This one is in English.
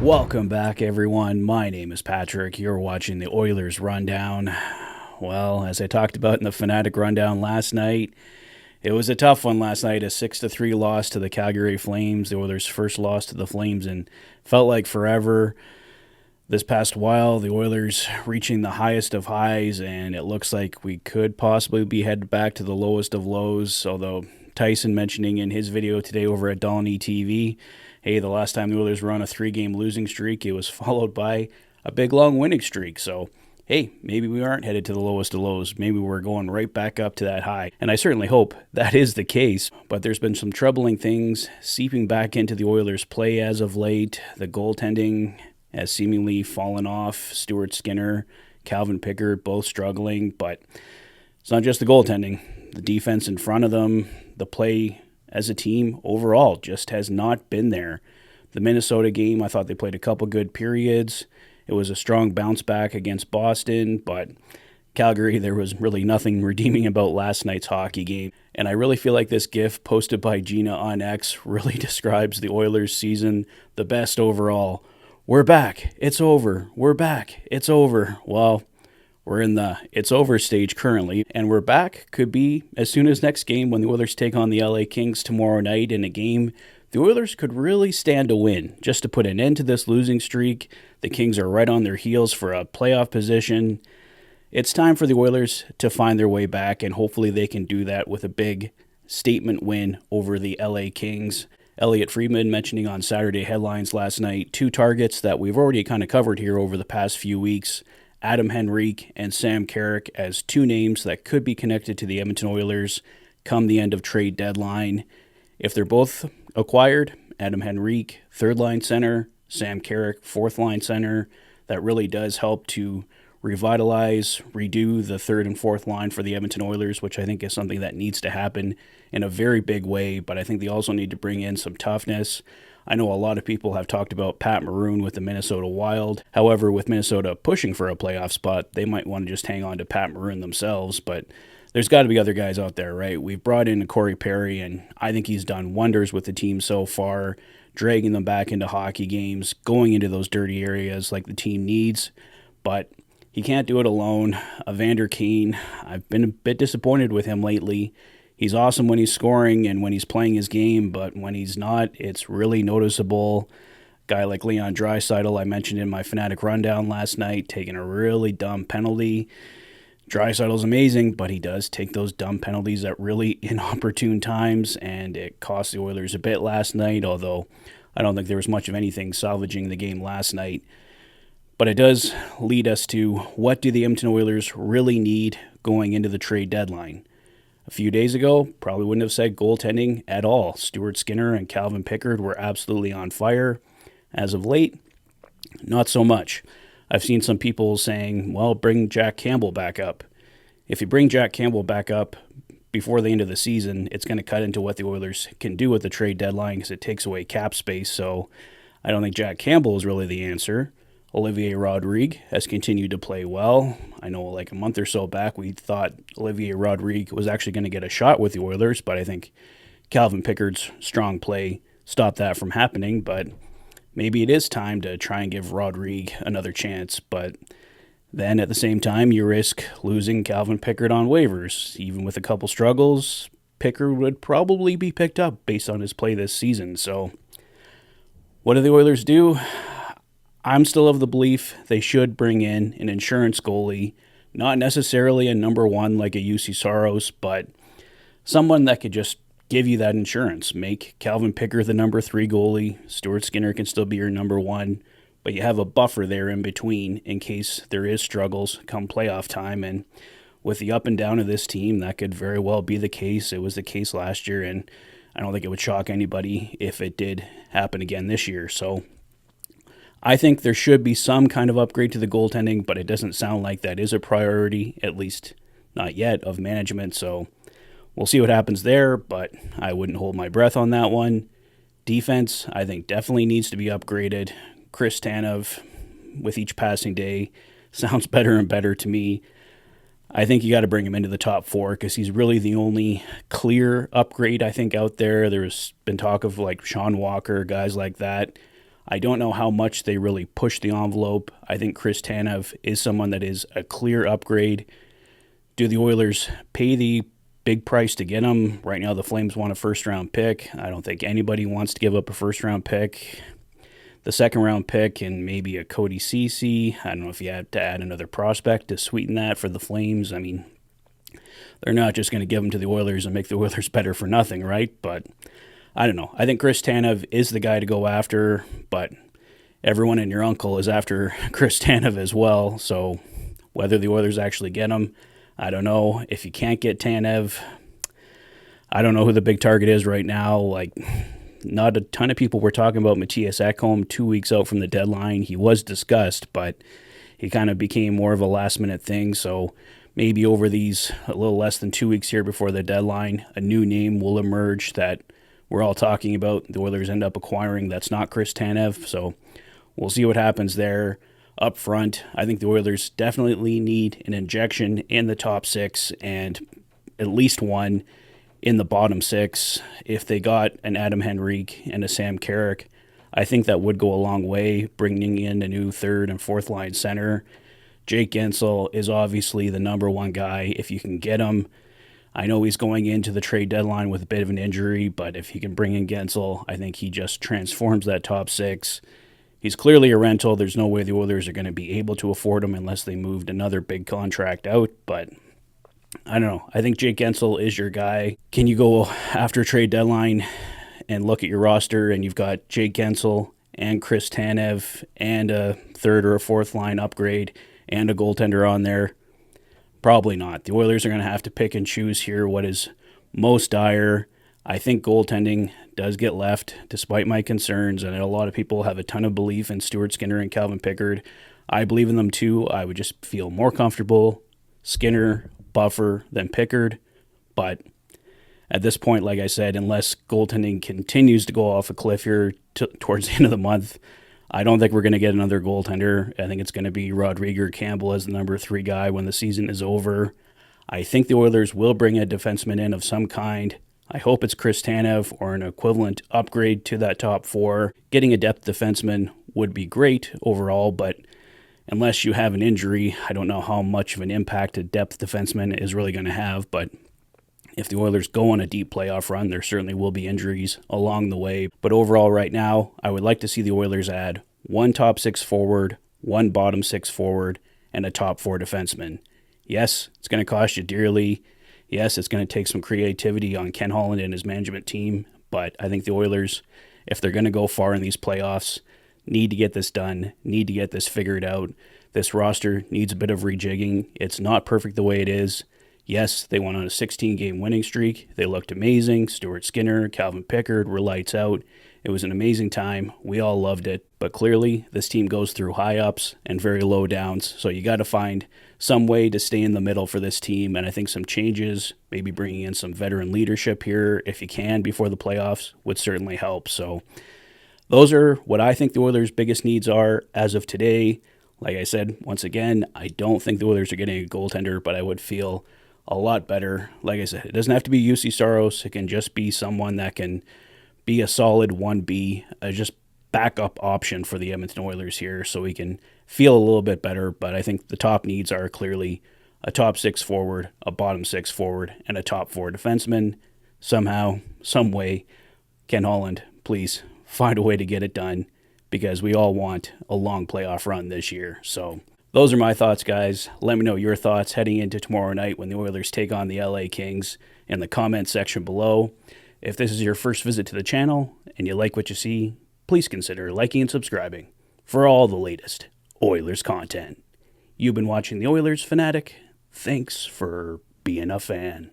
Welcome back, everyone. My name is Patrick. You're watching the Oilers Rundown. Well, as I talked about in the Fanatic Rundown last night, it was a tough one last night, a 6-3 loss to the Calgary Flames. The Oilers' first loss to the Flames and felt like forever. This past while, the Oilers reaching the highest of highs, and it looks like we could possibly be headed back to the lowest of lows, although Tyson mentioning in his video today over at Dolny TV, hey, the last time the Oilers were on a 3-game losing streak, it was followed by a big, long winning streak. So, hey, maybe we aren't headed to the lowest of lows. Maybe we're going right back up to that high. And I certainly hope that is the case. But there's been some troubling things seeping back into the Oilers' play as of late. The goaltending has seemingly fallen off. Stuart Skinner, Calvin Pickard, both struggling. But it's not just the goaltending. The defense in front of them, the play as a team overall just has not been there. The Minnesota game, I thought they played a couple good periods. It was a strong bounce back against Boston, but Calgary, there was really nothing redeeming about last night's hockey game. And I really feel like this GIF posted by Gina on X really describes the Oilers season the best overall. We're back. It's over. We're back. It's over. Well, we're in the it's over stage currently, and we're back. Could be as soon as next game when the Oilers take on the LA Kings tomorrow night in a game the Oilers could really stand to win, just to put an end to this losing streak. The Kings are right on their heels for a playoff position. It's time for the Oilers to find their way back, and hopefully they can do that with a big statement win over the LA Kings. Elliot Friedman mentioning on Saturday headlines last night, 2 targets that we've already kind of covered here over the past few weeks. Adam Henrique and Sam Carrick as 2 names that could be connected to the Edmonton Oilers come the end of trade deadline. If they're both acquired, Adam Henrique, third-line center, Sam Carrick, fourth-line center, that really does help to revitalize, redo the third and fourth line for the Edmonton Oilers, which I think is something that needs to happen in a very big way, but I think they also need to bring in some toughness. I know a lot of people have talked about Pat Maroon with the Minnesota Wild. However, with Minnesota pushing for a playoff spot, they might want to just hang on to Pat Maroon themselves, but there's got to be other guys out there, right? We've brought in Corey Perry, and I think he's done wonders with the team so far, dragging them back into hockey games, going into those dirty areas like the team needs, but he can't do it alone. Evander Kane, I've been a bit disappointed with him lately. He's awesome when he's scoring and when he's playing his game, but when he's not, it's really noticeable. Guy like Leon Draisaitl, I mentioned in my Fanatic Rundown last night, taking a really dumb penalty. Draisaitl's amazing, but he does take those dumb penalties at really inopportune times, and it cost the Oilers a bit last night, although I don't think there was much of anything salvaging the game last night. But it does lead us to, what do the Edmonton Oilers really need going into the trade deadline? A few days ago, probably wouldn't have said goaltending at all. Stuart Skinner and Calvin Pickard were absolutely on fire. As of late, not so much. I've seen some people saying, well, bring Jack Campbell back up. If you bring Jack Campbell back up before the end of the season, it's going to cut into what the Oilers can do with the trade deadline because it takes away cap space. So I don't think Jack Campbell is really the answer. Olivier Rodrigue has continued to play well. I know like a month or so back we thought Olivier Rodrigue was actually going to get a shot with the Oilers, but I think Calvin Pickard's strong play stopped that from happening. But maybe it is time to try and give Rodrigue another chance. But then at the same time, you risk losing Calvin Pickard on waivers. Even with a couple struggles, Pickard would probably be picked up based on his play this season. So what do the Oilers do? I'm still of the belief they should bring in an insurance goalie, not necessarily a number 1 like a UC Saros, but someone that could just give you that insurance. Make Calvin Pickard the number 3 goalie. Stuart Skinner can still be your number 1, but you have a buffer there in between in case there is struggles come playoff time. And with the up and down of this team, that could very well be the case. It was the case last year, and I don't think it would shock anybody if it did happen again this year. So I think there should be some kind of upgrade to the goaltending, but it doesn't sound like that is a priority, at least not yet, of management. So we'll see what happens there, but I wouldn't hold my breath on that one. Defense, I think, definitely needs to be upgraded. Chris Tanev, with each passing day, sounds better and better to me. I think you got to bring him into the top 4 because he's really the only clear upgrade, I think, out there. There's been talk of like Sean Walker, guys like that. I don't know how much they really push the envelope. I think Chris Tanev is someone that is a clear upgrade. Do the Oilers pay the big price to get him? Right now, the Flames want a first-round pick. I don't think anybody wants to give up a first-round pick. The second-round pick and maybe a Cody Ceci. I don't know if you have to add another prospect to sweeten that for the Flames. I mean, they're not just going to give him to the Oilers and make the Oilers better for nothing, right? But I don't know. I think Chris Tanev is the guy to go after, but everyone and your uncle is after Chris Tanev as well. So whether the Oilers actually get him, I don't know. If you can't get Tanev, I don't know who the big target is right now. Like, not a ton of people were talking about Matthias Ekholm 2 weeks out from the deadline. He was discussed, but he kind of became more of a last-minute thing. So maybe over these a little less than 2 weeks here before the deadline, a new name will emerge that we're all talking about. The Oilers end up acquiring. That's not Chris Tanev. So we'll see what happens there. Up front, I think the Oilers definitely need an injection in the top six and at least one in the bottom six. If they got an Adam Henrique and a Sam Carrick, I think that would go a long way, bringing in a new third and fourth line center. Jake Guentzel is obviously the number one guy if you can get him. I know he's going into the trade deadline with a bit of an injury, but if he can bring in Guentzel, I think he just transforms that top six. He's clearly a rental. There's no way the Oilers are going to be able to afford him unless they moved another big contract out. But I don't know. I think Jake Guentzel is your guy. Can you go after trade deadline and look at your roster and you've got Jake Guentzel and Chris Tanev and a third or a fourth line upgrade and a goaltender on there? Probably not. The Oilers are going to have to pick and choose here what is most dire. I think goaltending does get left, despite my concerns. And a lot of people have a ton of belief in Stuart Skinner and Calvin Pickard. I believe in them too. I would just feel more comfortable Skinner, Buffer than Pickard. But at this point, like I said, unless goaltending continues to go off a cliff here towards the end of the month, I don't think we're going to get another goaltender. I think it's going to be Rodrigo Campbell as the number 3 guy when the season is over. I think the Oilers will bring a defenseman in of some kind. I hope it's Chris Tanev or an equivalent upgrade to that top 4. Getting a depth defenseman would be great overall, but unless you have an injury, I don't know how much of an impact a depth defenseman is really going to have. But if the Oilers go on a deep playoff run, there certainly will be injuries along the way. But overall right now, I would like to see the Oilers add 1 top 6 forward, 1 bottom 6 forward, and a top 4 defenseman. Yes, it's going to cost you dearly. Yes, it's going to take some creativity on Ken Holland and his management team, but I think the Oilers, if they're going to go far in these playoffs, need to get this done, need to get this figured out. This roster needs a bit of rejigging. It's not perfect the way it is. Yes, they went on a 16-game winning streak. They looked amazing. Stuart Skinner, Calvin Pickard were lights out. It was an amazing time. We all loved it. But clearly, this team goes through high ups and very low downs. So you got to find some way to stay in the middle for this team. And I think some changes, maybe bringing in some veteran leadership here, if you can, before the playoffs, would certainly help. So those are what I think the Oilers' biggest needs are as of today. Like I said, once again, I don't think the Oilers are getting a goaltender, but I would feel a lot better. Like I said, it doesn't have to be UC Saros. It can just be someone that can be a solid 1B, just backup option for the Edmonton Oilers here so we can feel a little bit better. But I think the top needs are clearly a top 6 forward, a bottom 6 forward, and a top 4 defenseman. Somehow, some way, Ken Holland, please find a way to get it done because we all want a long playoff run this year. So those are my thoughts, guys. Let me know your thoughts heading into tomorrow night when the Oilers take on the LA Kings in the comment section below. If this is your first visit to the channel and you like what you see, please consider liking and subscribing for all the latest Oilers content. You've been watching the Oilers Fanatic. Thanks for being a fan.